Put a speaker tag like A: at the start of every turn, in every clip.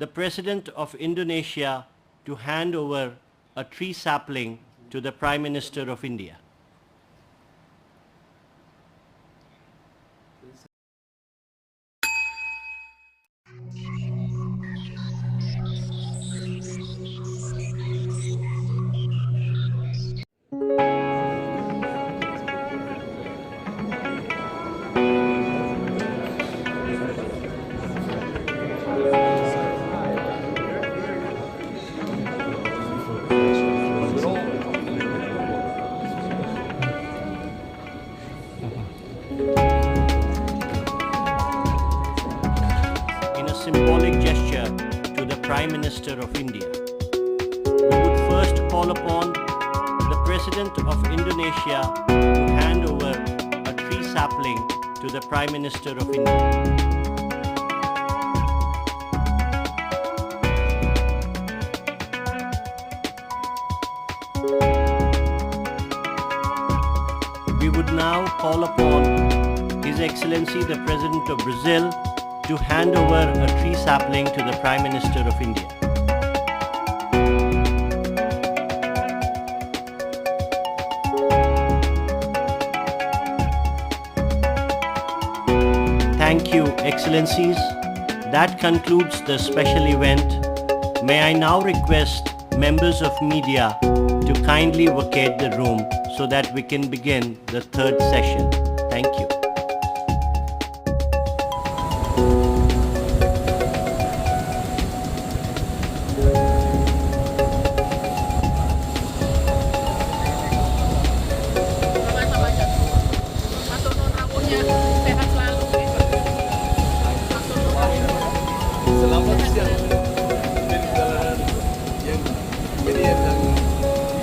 A: the President of Indonesia to hand over a tree sapling to the Prime Minister of India. In a symbolic gesture to the Prime Minister of India, we would first call upon the President of Indonesia to hand over a tree sapling to the Prime Minister of India. We would now call upon His Excellency the President of Brazil to hand over a tree sapling to the Prime Minister of India. Thank you, Excellencies. That concludes the special event. May I now request members of media to kindly vacate the room so that we can begin the third session. Thank you.
B: Selamat siang. Jadi perjalanan yang median dan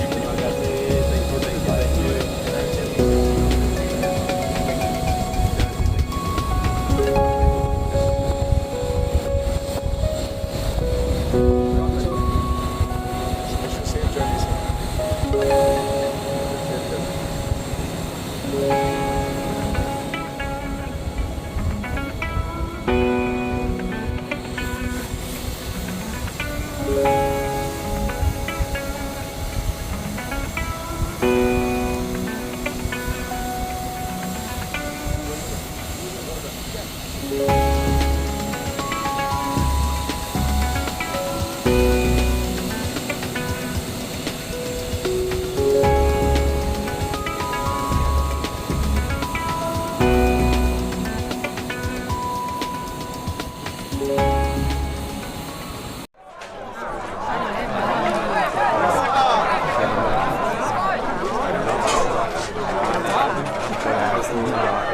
B: terima kasih. Thank you. Terima kasih.